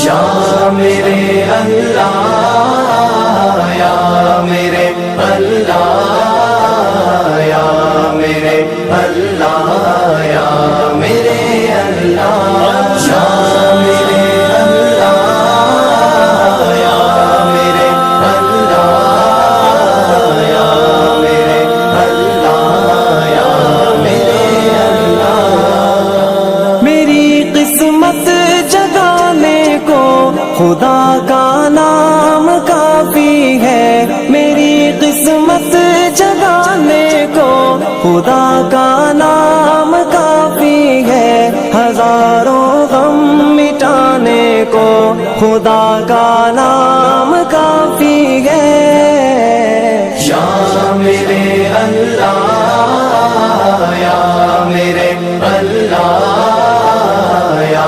یا میرے اللہ یا میرے اللہ یا میرے اللہ یا میرے اللہ یا میرے اللہ یا میرے اللہ یا میرے اللہ یا میرے اللہ میری قسمت جگانے کو خدا کا نام کافی ہے، میری قسمت جگانے کو خدا کا نام کافی ہے، ہزاروں غم مٹانے کو خدا کا نام کافی ہے۔ یا میرے اللہ یا میرے اللہ یا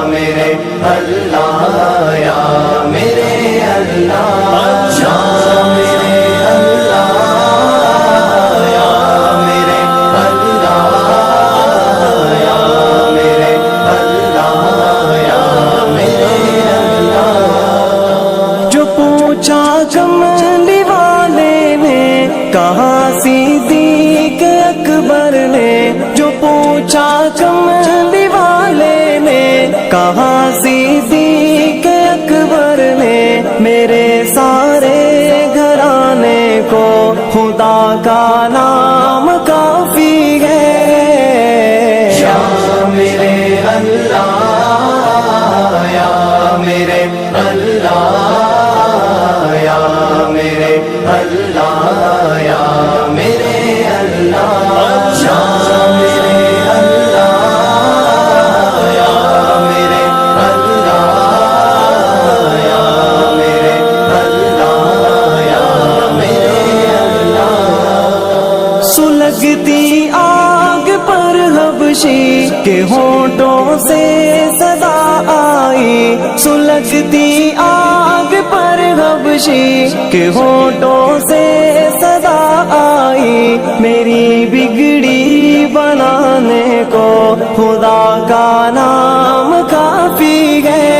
میرے اللہ یا میرے اللہ یا میرے اللہ یا میرے اللہ یا میرے اللہ یا میرے اللہ جو پوچھا کملی والے نے کہا صدیق اکبر نے، جو پوچھا کملی والے نے کہا صدیق اکبر نے، میرے سارے گھرانے کو خدا کا نام کافی ہے۔ یا میرے اللہ یا میرے اللہ یا میرے اللہ یا میرے اللہ یا میرے اللہ یا میرے اللہ یا میرے اللہ یا میرے اللہ سلگتی آگ پر حبشی کے ہونٹوں سے صدا آئی، سلگتی آگ پر حبشی کے ہونٹوں سے صدا آئی، میری بگڑی بنانے کو خدا کا نام کافی ہے۔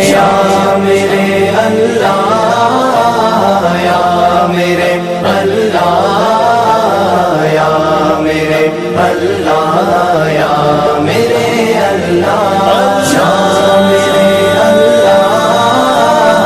یا میرے اللہ یا